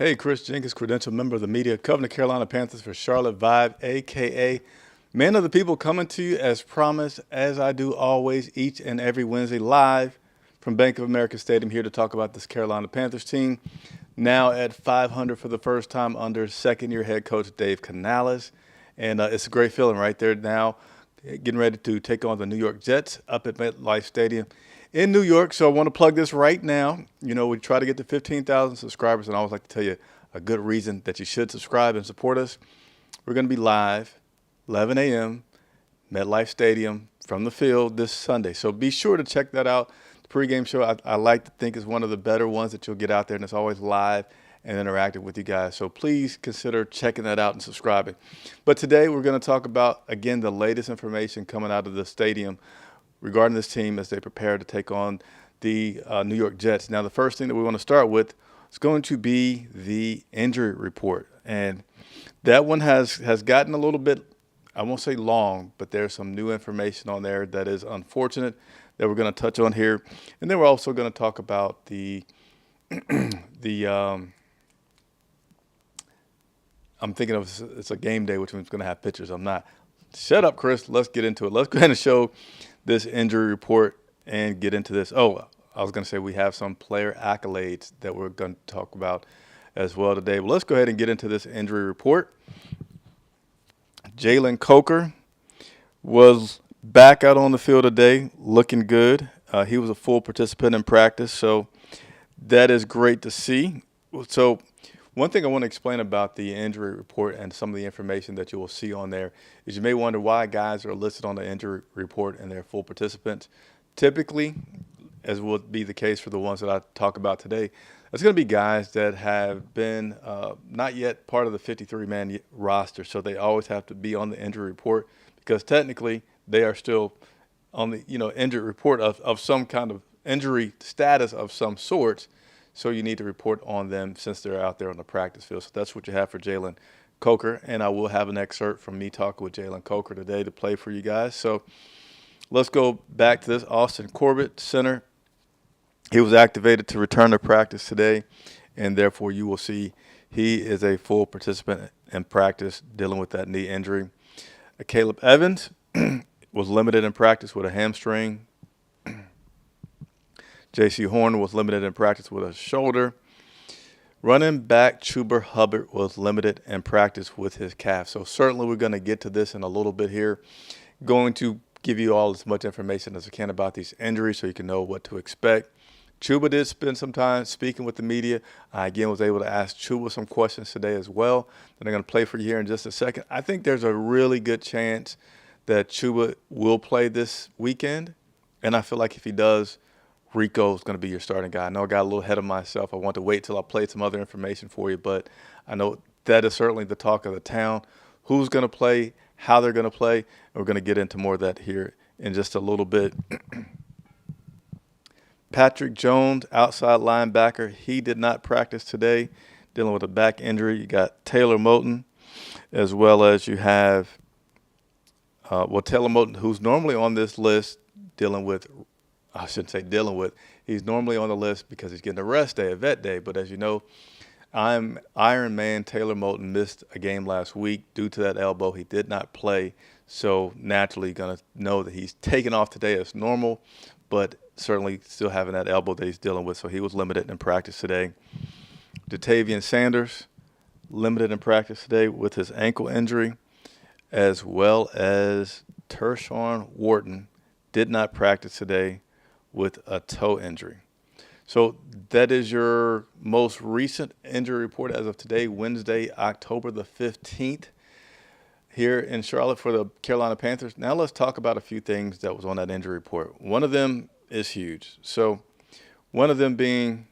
Hey, Chris Jenkins, credentialed member of the media, covering the Carolina Panthers for Charlotte Vibe, a.k.a. Man of the People, coming to you as promised, as I do always, each and every Wednesday, live from Bank of America Stadium, here to talk about this Carolina Panthers team, now at 500 for the first time under second-year head coach Dave Canales. And it's a great feeling right there now, getting ready to take on the New York Jets up at MetLife Stadium in New York. So I want to plug this right now. You know, we try to get to 15,000 subscribers, and I always like to tell you a good reason that you should subscribe and support us. We're going to be live 11 a.m. MetLife Stadium from the field this Sunday. So be sure to check that out. The pregame show, I like to think, is one of the better ones that you'll get out there, and it's always live and interactive with you guys. So please consider checking that out and subscribing. But today we're going to talk about, again, the latest information coming out of the stadium regarding this team as they prepare to take on the New York Jets. Now, the first thing that we want to start with is going to be the injury report. And that one has gotten a little bit, I won't say long, but there's some new information on there that is unfortunate that we're going to touch on here. And then we're also going to talk about the I'm thinking of it's a game day, which means it's going to have pictures. I'm not. Shut up, Chris. Let's get into it. Let's go ahead and show this injury report and get into this. Oh, I was going to say we have some player accolades that we're going to talk about as well today. But let's go ahead and get into this injury report. Jalen Coker was back out on the field today, looking good. He was a full participant in practice, so that is great to see. So one thing I want to explain about the injury report and some of the information that you will see on there is you may wonder why guys are listed on the injury report and they're full participants. Typically, as will be the case for the ones that I talk about today, it's going to be guys that have been not yet part of the 53-man roster, so they always have to be on the injury report because technically they are still on the injury report of some kind of injury status of some sort. So you need to report on them since they're out there on the practice field. So that's what you have for Jalen Coker. And I will have an excerpt from me talking with Jalen Coker today to play for you guys. So let's go back to this. Austin Corbett, center. He was activated to return to practice today, and therefore you will see he is a full participant in practice dealing with that knee injury. Caleb Evans was limited in practice with a hamstring. J.C. Horn was limited in practice with a shoulder. Running back Chuba Hubbard was limited in practice with his calf. So certainly we're going to get to this in a little bit here. Going to give you all as much information as I can about these injuries so you can know what to expect. Chuba did spend some time speaking with the media. I, again, was able to ask Chuba some questions today as well that I'm going to play for you here in just a second. I think there's a really good chance that Chuba will play this weekend. And I feel like if he does, Rico is going to be your starting guy. I know I got a little ahead of myself. I want to wait till I play some other information for you, but I know that is certainly the talk of the town. Who's going to play, how they're going to play, and we're going to get into more of that here in just a little bit. Patrick Jones, outside linebacker, he did not practice today, dealing with a back injury. You got Taylor Moton, as well as you have, Taylor Moton, who's normally on this list dealing with – I shouldn't say dealing with. He's normally on the list because he's getting a rest day, a vet day. But as you know, Iron Man Taylor Moton missed a game last week due to that elbow. He did not play, so naturally going to know that he's taken off today as normal, but certainly still having that elbow that he's dealing with. So he was limited in practice today. Jatavian Sanders, limited in practice today with his ankle injury, as well as Tershawn Wharton did not practice today with a toe injury. So that is your most recent injury report as of today, Wednesday, October the 15th, here in Charlotte for the Carolina Panthers. Now let's talk about a few things that was on that injury report. One of them is huge. So one of them being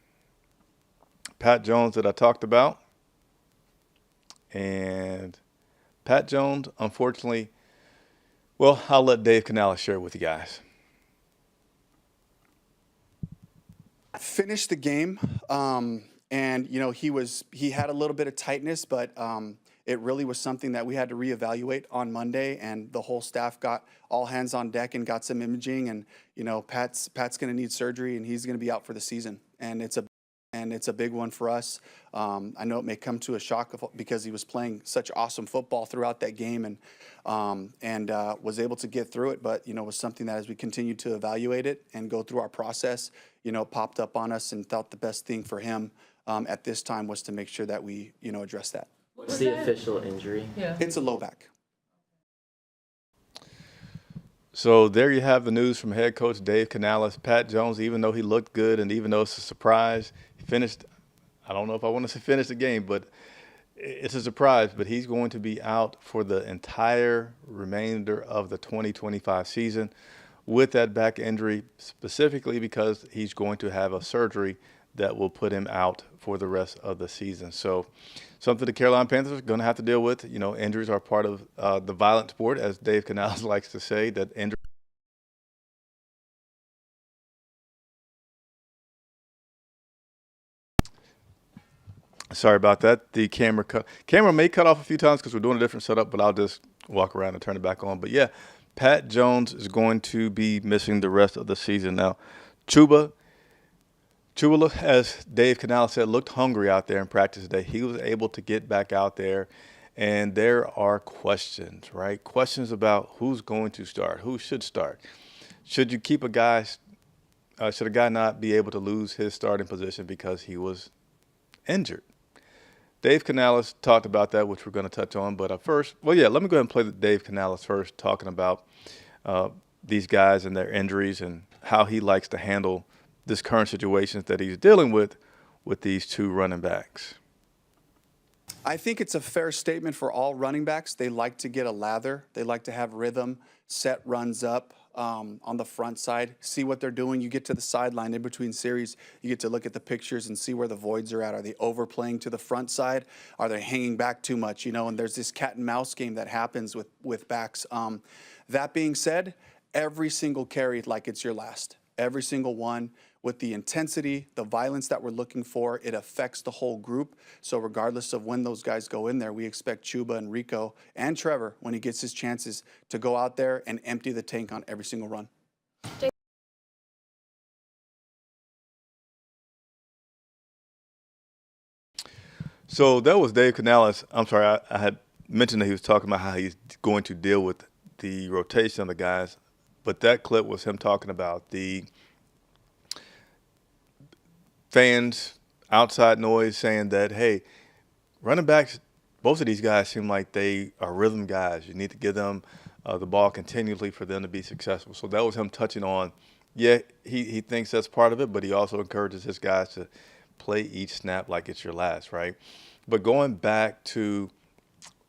Pat Jones that I talked about. And Pat Jones, unfortunately, well, I'll let Dave Canales share it with you guys. Finished the game, and he had a little bit of tightness, but it really was something that we had to reevaluate on Monday, and the whole staff got all hands on deck and got some imaging, and Pat's going to need surgery, and he's going to be out for the season, and it's a and it's a big one for us. I know it may come to a shock because he was playing such awesome football throughout that game and was able to get through it. But, it was something that as we continued to evaluate it and go through our process, popped up on us and thought the best thing for him at this time was to make sure that we, address that. What's the official injury? Yeah. It's a low back. So there you have the news from head coach Dave Canales. Pat Jones, even though he looked good and even though it's a surprise, he finished, I don't know if I want to say finish the game, but it's a surprise, but he's going to be out for the entire remainder of the 2025 season with that back injury, specifically because he's going to have a surgery that will put him out for the rest of the season. So something the Carolina Panthers are going to have to deal with. Injuries are part of the violent sport, as Dave Canales likes to say, that injury. Sorry about that. The camera may cut off a few times because we're doing a different setup, but I'll just walk around and turn it back on. But yeah, Pat Jones is going to be missing the rest of the season. Now, Chuba, as Dave Canales said, looked hungry out there in practice today. He was able to get back out there, and there are questions, right? Questions about who's going to start, who should start. Should you keep a guy? Should a guy not be able to lose his starting position because he was injured? Dave Canales talked about that, which we're going to touch on. But first, let me go ahead and play the Dave Canales first, talking about these guys and their injuries and how he likes to handle this current situation that he's dealing with these two running backs. I think it's a fair statement for all running backs. They like to get a lather. They like to have rhythm, set runs up on the front side, see what they're doing. You get to the sideline in between series, you get to look at the pictures and see where the voids are at. Are they overplaying to the front side? Are they hanging back too much? And there's this cat and mouse game that happens with backs. That being said, every single carry like it's your last. Every single one. With the intensity, the violence that we're looking for, it affects the whole group. So regardless of when those guys go in there, we expect Chuba and Rico and Trevor, when he gets his chances, to go out there and empty the tank on every single run. So that was Dave Canales. I'm sorry, I had mentioned that he was talking about how he's going to deal with the rotation of the guys, but that clip was him talking about the fans, outside noise saying that, hey, running backs, both of these guys seem like they are rhythm guys. You need to give them the ball continually for them to be successful. So that was him touching on, he thinks that's part of it, but he also encourages his guys to play each snap like it's your last, right? But going back to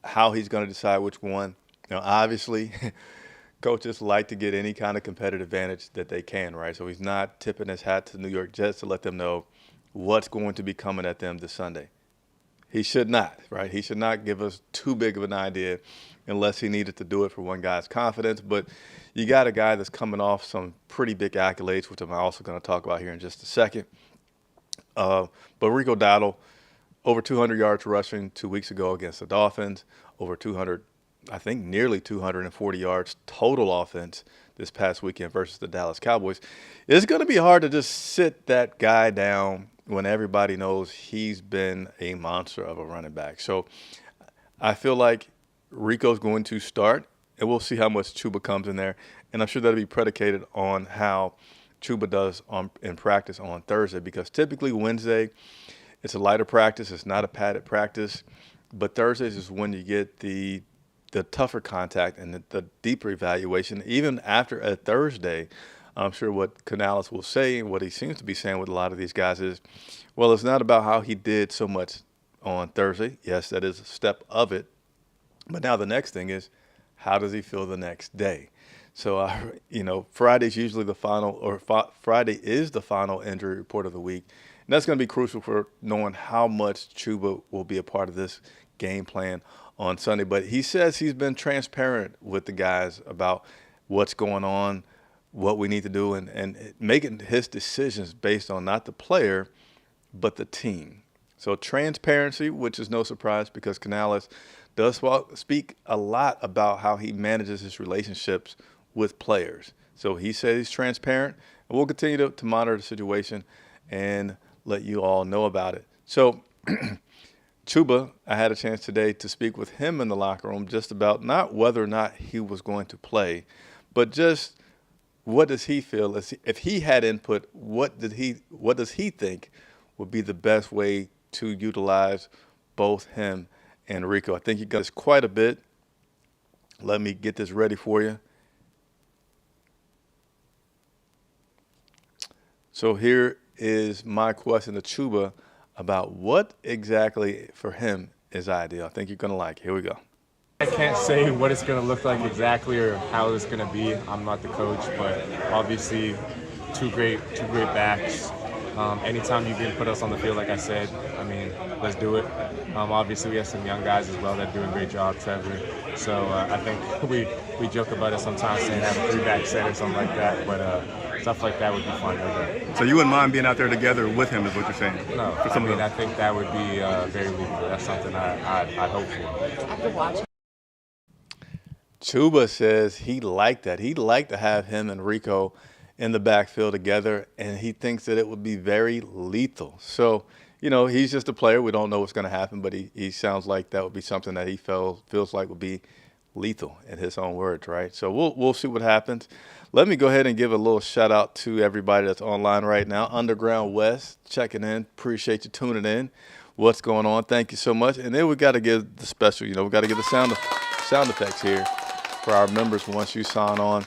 how he's going to decide which one, obviously coaches like to get any kind of competitive advantage that they can, right? So he's not tipping his hat to the New York Jets to let them know what's going to be coming at them this Sunday. He should not, right? He should not give us too big of an idea unless he needed to do it for one guy's confidence. But you got a guy that's coming off some pretty big accolades, which I'm also going to talk about here in just a second. But Rico Dowdle, over 200 yards rushing 2 weeks ago against the Dolphins, over 200, I think nearly 240 yards total offense this past weekend versus the Dallas Cowboys. It's going to be hard to just sit that guy down when everybody knows he's been a monster of a running back. So I feel like Rico's going to start, and we'll see how much Chuba comes in there. And I'm sure that'll be predicated on how Chuba does in practice on Thursday, because typically Wednesday it's a lighter practice. It's not a padded practice. But Thursdays is when you get the tougher contact and the deeper evaluation. Even after a Thursday, I'm sure what Canales will say and what he seems to be saying with a lot of these guys is, well, it's not about how he did so much on Thursday. Yes, that is a step of it. But now the next thing is, how does he feel the next day? So, Friday's usually the final, or Friday is the final injury report of the week. And that's going to be crucial for knowing how much Chuba will be a part of this game plan on Sunday. But he says he's been transparent with the guys about what's going on, what we need to do, and making his decisions based on not the player, but the team. So transparency, which is no surprise because Canales does speak a lot about how he manages his relationships with players. So he says he's transparent, and we'll continue to monitor the situation and let you all know about it. So Chuba, I had a chance today to speak with him in the locker room just about not whether or not he was going to play, but just what does he feel if he had input, what does he think would be the best way to utilize both him and Rico? I think he got this quite a bit. Let me get this ready for you. So here is my question to Chuba about what exactly for him is ideal. I think you're going to like it. Here we go. I can't say what it's going to look like exactly or how it's going to be. I'm not the coach, but obviously two great backs. Anytime you can put us on the field, like I said, I mean, let's do it. Obviously, we have some young guys as well that do a great job, Trevor. So I think we joke about it sometimes saying have a 3-back set or something like that, but stuff like that would be fun. So you wouldn't mind being out there together with him is what you're saying? No, I mean, I think that would be very legal. That's something I'd hope for. Chuba says he liked that. He'd like to have him and Rico in the backfield together, and he thinks that it would be very lethal. So, he's just a player. We don't know what's going to happen, but he sounds like that would be something that he feels like would be lethal in his own words, right? So we'll see what happens. Let me go ahead and give a little shout out to everybody that's online right now. Underground West checking in. Appreciate you tuning in. What's going on? Thank you so much. And then we got to give the special, we got to give the sound effects here for our members once you sign on.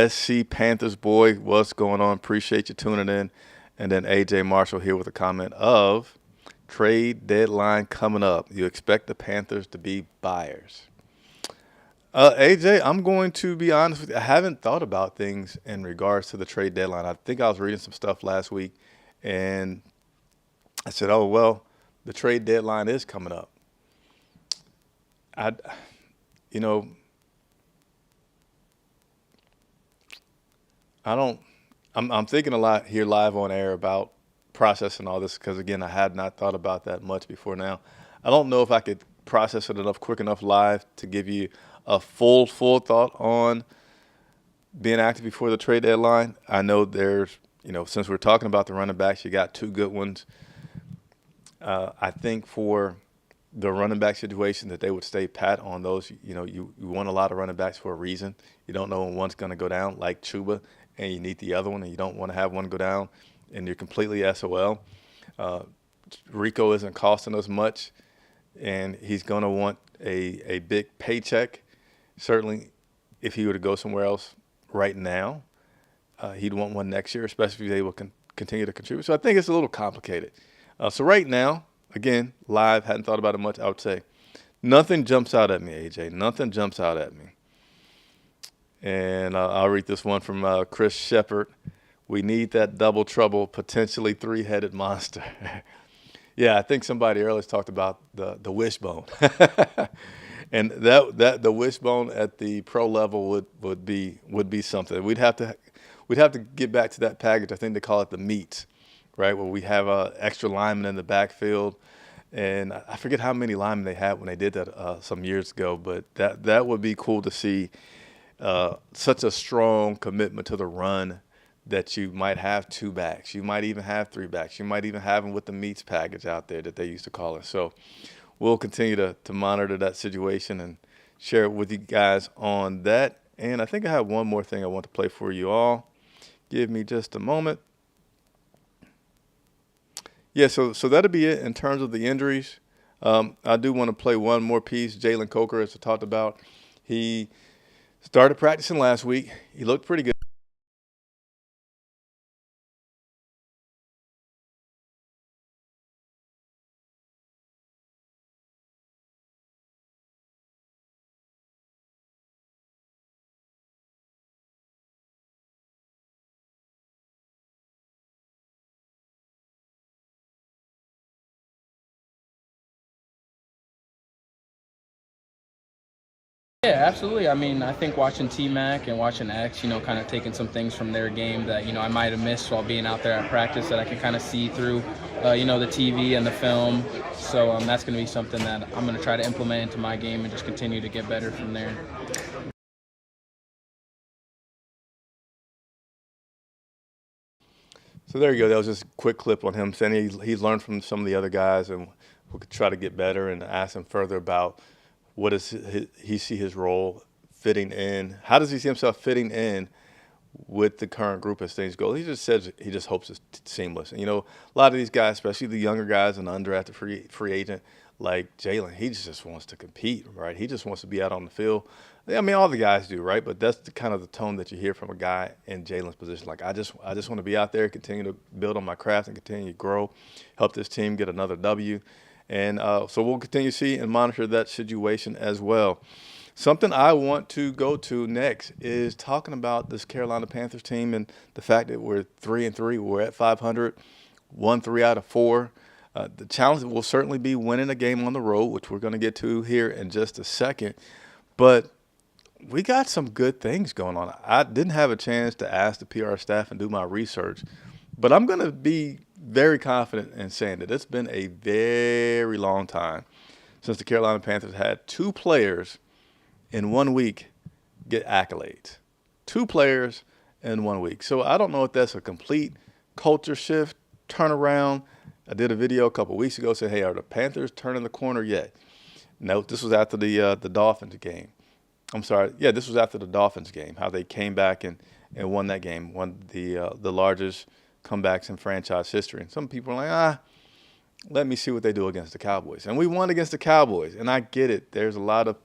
SC Panthers boy, what's going on? Appreciate you tuning in. And then AJ Marshall here with a comment of trade deadline coming up. You expect the Panthers to be buyers. AJ, I'm going to be honest with you. I haven't thought about things in regards to the trade deadline. I think I was reading some stuff last week, and I said, oh, well, the trade deadline is coming up. I'm thinking a lot here live on air about processing all this because, again, I had not thought about that much before now. I don't know if I could process it quick enough live to give you a full thought on being active before the trade deadline. I know there's, since we're talking about the running backs, you got two good ones. I think for the running back situation that they would stay pat on those. You want a lot of running backs for a reason. You don't know when one's going to go down, like Chuba, and you need the other one, and you don't want to have one go down, and you're completely SOL. Rico isn't costing us much, and he's going to want a big paycheck. Certainly, if he were to go somewhere else right now, he'd want one next year, especially if they will continue to contribute. So I think it's a little complicated. So right now, again, live, hadn't thought about it much, I would say nothing jumps out at me, AJ. Nothing jumps out at me. And I'll read this one from Chris Shepard. We need that double trouble, potentially 3-headed monster. Yeah, I think somebody earlier talked about the wishbone. And that the wishbone at the pro level would be something. We'd have to get back to that package. I think they call it the meat, right? Where we have extra linemen in the backfield, and I forget how many linemen they had when they did that some years ago. But that would be cool to see. Such a strong commitment to the run that you might have 2 backs, you might even have 3 backs, you might even have them with the meats package out there that they used to call it. So we'll continue to monitor that situation and share it with you guys on that. And I think I have one more thing I want to play for you all. Give me just a moment. Yeah, so that'll be it in terms of the injuries. I do want to play one more piece. Jalen Coker, as I talked about, he started practicing last week. He looked pretty good. Yeah, absolutely. I mean, I think watching T-Mac and watching X, kind of taking some things from their game that, I might have missed while being out there at practice that I can kind of see through, the TV and the film. So that's going to be something that I'm going to try to implement into my game and just continue to get better from there. So there you go. That was just a quick clip on him saying he's learned from some of the other guys, and we could try to get better and ask him further about what does he see his role fitting in. How does he see himself fitting in with the current group as things go? He just says he just hopes it's seamless. And, a lot of these guys, especially the younger guys and the undrafted free agent like Jalen, he just wants to compete, right? He just wants to be out on the field. I mean, all the guys do, right? But that's the kind of the tone that you hear from a guy in Jalen's position. Like, I just want to be out there, continue to build on my craft and continue to grow, help this team get another W. And so we'll continue to see and monitor that situation as well. Something I want to go to next is talking about this Carolina Panthers team and the fact that we're 3-3. We're at 500, won 3 out of 4. The challenge will certainly be winning a game on the road, which we're going to get to here in just a second. But we got some good things going on. I didn't have a chance to ask the PR staff and do my research, but I'm going to be very confident in saying that it's been a very long time since the Carolina Panthers had 2 players in 1 week get accolades. 2 players in 1 week. So I don't know if that's a complete culture shift, turnaround. I did a video a couple of weeks ago saying, hey, are the Panthers turning the corner yet? No, this was after the Dolphins game. I'm sorry. Yeah, this was after the Dolphins game, how they came back and won that game, won the largest comebacks in franchise history. And some people are like, let me see what they do against the Cowboys. And we won against the Cowboys. And I get it. There's a lot of,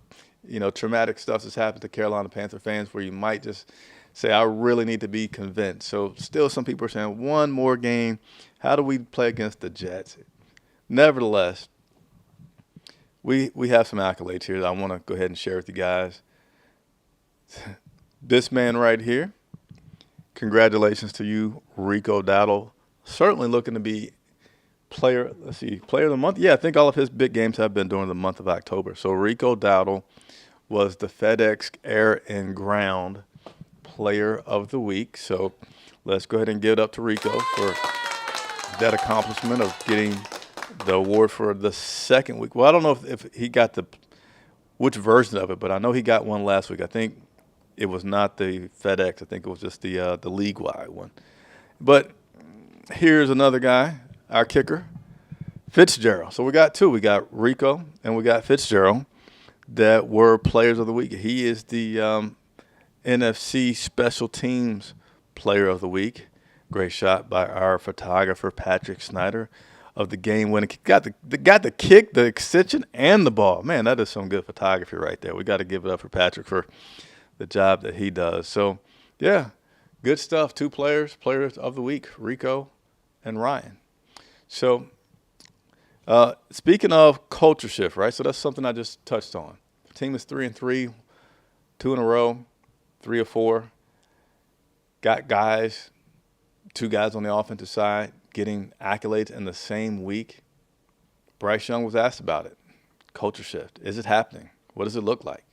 traumatic stuff that's happened to Carolina Panther fans where you might just say, I really need to be convinced. So still some people are saying, one more game. How do we play against the Jets? Nevertheless, we have some accolades here that I want to go ahead and share with you guys. This man right here, congratulations to you, Rico Dowdle. Certainly looking to be player of the month. Yeah, I think all of his big games have been during the month of October. So Rico Dowdle was the FedEx Air and Ground Player of the Week. So let's go ahead and give it up to Rico for that accomplishment of getting the award for the second week. Well, I don't know if he got which version of it, but I know he got one last week. I think it was not the FedEx. I think it was just the league-wide one. But here's another guy, our kicker, Fitzgerald. So we got 2. We got Rico and we got Fitzgerald that were players of the week. He is the NFC Special Teams Player of the Week. Great shot by our photographer, Patrick Snyder, of the game-winning kick. Got the kick, the extension, and the ball. Man, that is some good photography right there. We got to give it up for Patrick for the job that he does. So, yeah, good stuff. 2 players of the week, Rico and Ryan. So, speaking of culture shift, right? So that's something I just touched on. The team is 3-3, 2 in a row, 3 or 4. Got guys, 2 guys on the offensive side getting accolades in the same week. Bryce Young was asked about it. Culture shift. Is it happening? What does it look like?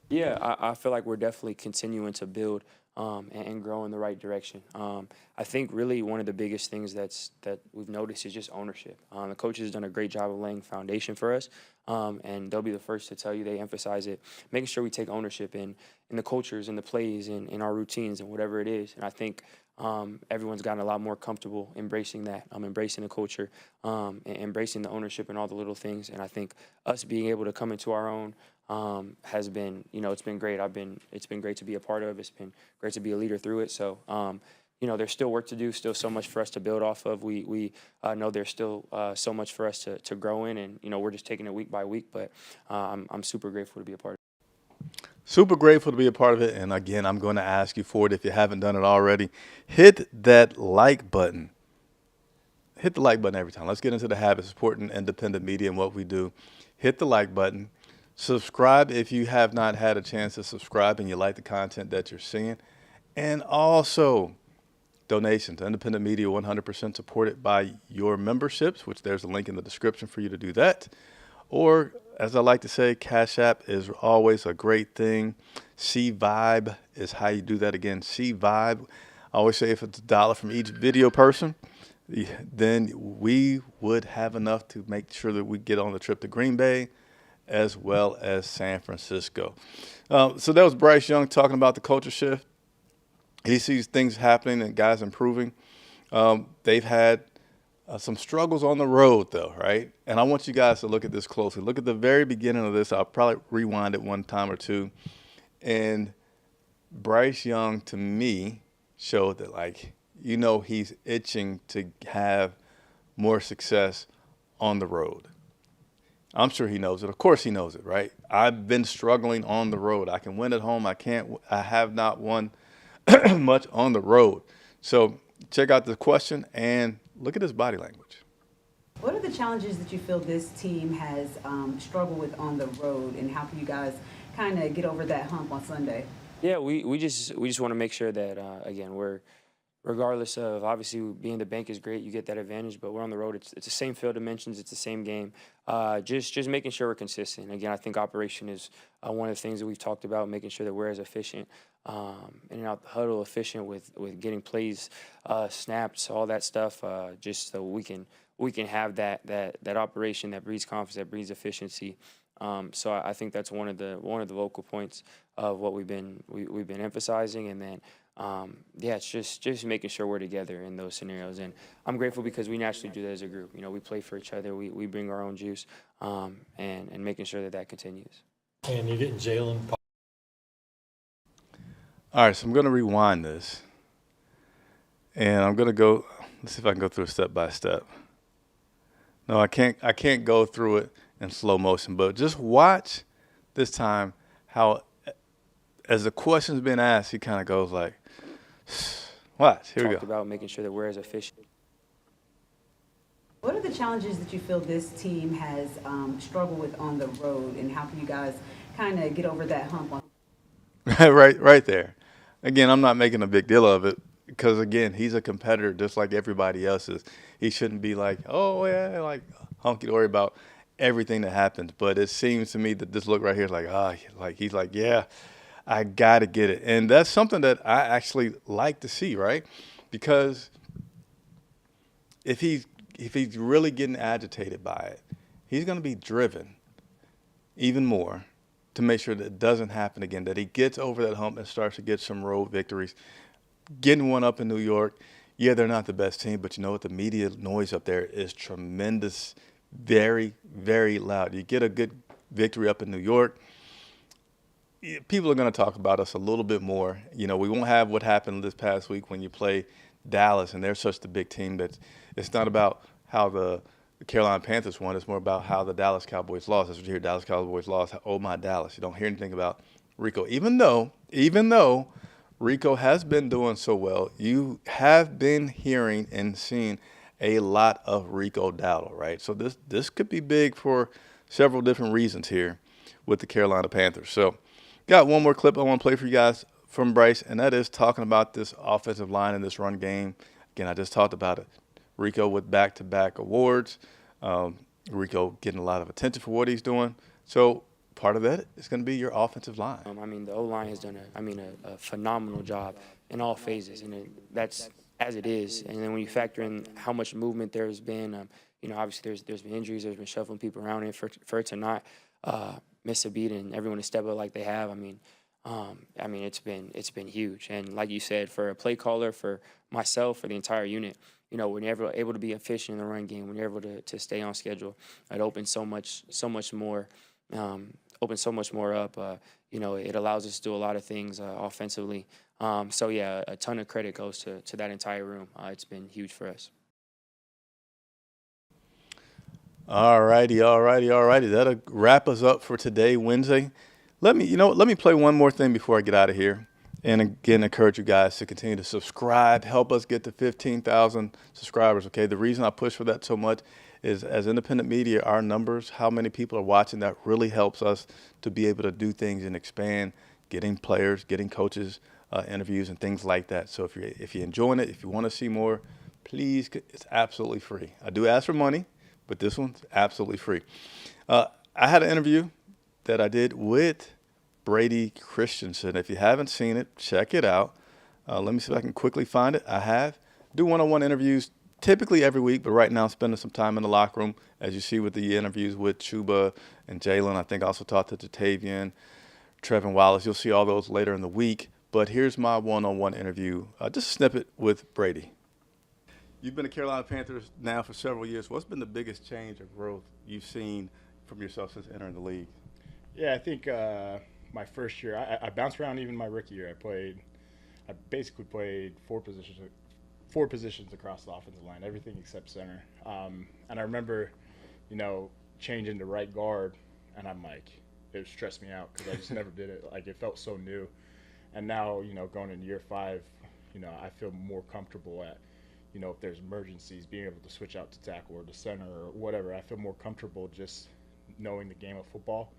Yeah, I feel like we're definitely continuing to build and grow in the right direction. I think really one of the biggest things that we've noticed is just ownership. The coaches have done a great job of laying foundation for us, and they'll be the first to tell you they emphasize it, making sure we take ownership in the cultures and the plays and in our routines and whatever it is. And I think everyone's gotten a lot more comfortable embracing that, embracing the culture, and embracing the ownership and all the little things. And I think us being able to come into our own has been, it's been great. It's been great to be a part of. It's been great to be a leader through it. So, there's still work to do, still so much for us to build off of. We know there's still so much for us to grow in, and, we're just taking it week by week. But I'm super grateful to be a part of it. Super grateful to be a part of it. And again, I'm going to ask you for it if you haven't done it already. Hit that like button. Hit the like button every time. Let's get into the habit of supporting independent media and what we do. Hit the like button. Subscribe if you have not had a chance to subscribe and you like the content that you're seeing. And also, donations. Independent media 100% supported by your memberships, which there's a link in the description for you to do that. Or, as I like to say, Cash App is always a great thing. C-Vibe is how you do that again. C-Vibe. I always say if it's $1 from each video person, then we would have enough to make sure that we get on the trip to Green Bay as well as San Francisco. So that was Bryce Young talking about the culture shift. He sees things happening and guys improving. They've had some struggles on the road, though, right? And I want you guys to look at this closely. Look at the very beginning of this. I'll probably rewind it one time or two. And Bryce Young, to me, showed that, like, he's itching to have more success on the road. I'm sure he knows it. Of course he knows it, right? I've been struggling on the road. I can win at home. I have not won much on the road. So check out the question and look at his body language. What are the challenges that you feel this team has struggled with on the road, and how can you guys kind of get over that hump on Sunday? Yeah, we just want to make sure that again, we're regardless of, obviously being the bank is great, you get that advantage, but we're on the road. It's the same field dimensions, it's the same game. Just making sure we're consistent. Again, I think operation is one of the things that we've talked about, making sure that we're as efficient in and out the huddle, efficient with getting plays snapped, all that stuff, just so we can have that operation that breeds confidence, that breeds efficiency. So I think that's one of the vocal points of what we've been emphasizing, and then yeah, it's just making sure we're together in those scenarios. And I'm grateful because we naturally do that as a group. We play for each other, we bring our own juice, and making sure that continues. And you're getting Jalen. All right, so I'm going to rewind this, and I'm going to go. Let's see if I can go through it step by step. No, I can't go through it in slow motion, but just watch this time how, as the question's been asked, he kind of goes like, watch, here we go. Talked about making sure that we're as efficient. What are the challenges that you feel this team has struggled with on the road, and how can you guys kind of get over that hump on? right there. Again, I'm not making a big deal of it because, again, he's a competitor just like everybody else is. He shouldn't be like, oh, yeah, like hunky-dory about everything that happens. But it seems to me that this look right here is like, he's like, yeah, I got to get it. And that's something that I actually like to see, right? Because if he's really getting agitated by it, he's going to be driven even more to make sure that it doesn't happen again, that he gets over that hump and starts to get some road victories. Getting one up in New York, yeah, they're not the best team, but you know what? The media noise up there is tremendous, very, very loud. You get a good victory up in New York, people are going to talk about us a little bit more. We won't have what happened this past week when you play Dallas, and they're such a big team that it's not about how the Carolina Panthers won. It's more about how the Dallas Cowboys lost. That's what you hear, Dallas Cowboys lost. Oh, my Dallas. You don't hear anything about Rico. Even though Rico has been doing so well, you have been hearing and seeing a lot of Rico Dowdle, right? So this could be big for several different reasons here with the Carolina Panthers. So got one more clip I want to play for you guys from Bryce, and that is talking about this offensive line and this run game. Again, I just talked about it. Rico with back-to-back awards. Rico getting a lot of attention for what he's doing. So part of that is going to be your offensive line. The O-line has done a phenomenal job in all phases, and that's as it is. And then when you factor in how much movement there's been, obviously there's been injuries, there's been shuffling people around, and for it to not miss a beat and everyone to step up like they have, it's been huge. And like you said, for a play caller, for myself, for the entire unit, when you're able to be efficient in the run game, when you're able to stay on schedule, it opens so much more. Opens so much more up. It allows us to do a lot of things offensively. So yeah, a ton of credit goes to that entire room. It's been huge for us. All righty. That'll wrap us up for today, Wednesday. Let me play one more thing before I get out of here. And again, encourage you guys to continue to subscribe. Help us get to 15,000 subscribers, okay? The reason I push for that so much is, as independent media, our numbers, how many people are watching, that really helps us to be able to do things and expand, getting players, getting coaches, interviews, and things like that. So if you're enjoying it, if you want to see more, please, it's absolutely free. I do ask for money, but this one's absolutely free. I had an interview that I did with Brady Christensen. If you haven't seen it, check it out. Let me see if I can quickly find it. I do one-on-one interviews typically every week, but right now I'm spending some time in the locker room, as you see with the interviews with Chuba and Jalen. I think I also talked to Jatavian, Trevin Wallace. You'll see all those later in the week. But here's my one-on-one interview, just a snippet with Brady. You've been a Carolina Panthers now for several years. What's been the biggest change or growth you've seen from yourself since entering the league? Yeah, I think my first year, I bounced around even my rookie year. I basically played four positions across the offensive line, everything except center. And I remember, changing to right guard, and I'm like, it stressed me out because I just never did it. Like, it felt so new. And now, going into year 5, I feel more comfortable at, if there's emergencies, being able to switch out to tackle or to center or whatever. I feel more comfortable just knowing the game of football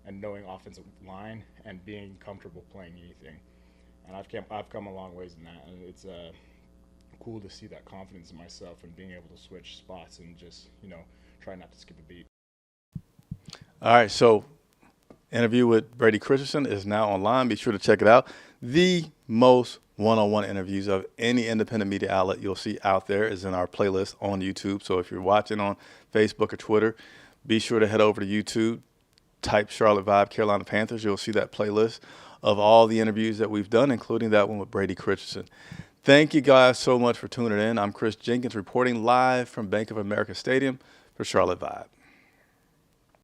and knowing offensive line and being comfortable playing anything. And I've come a long ways in that, and it's cool to see that confidence in myself and being able to switch spots and just try not to skip a beat. All right, so interview with Brady Christensen is now online. Be sure to check it out. The most one-on-one interviews of any independent media outlet you'll see out there is in our playlist on YouTube. So if you're watching on Facebook or Twitter, be sure to head over to YouTube, type Charlotte Vibe Carolina Panthers. You'll see that playlist of all the interviews that we've done, including that one with Brady Christensen. Thank you guys so much for tuning in. I'm Chris Jenkins reporting live from Bank of America Stadium for Charlotte Vibe.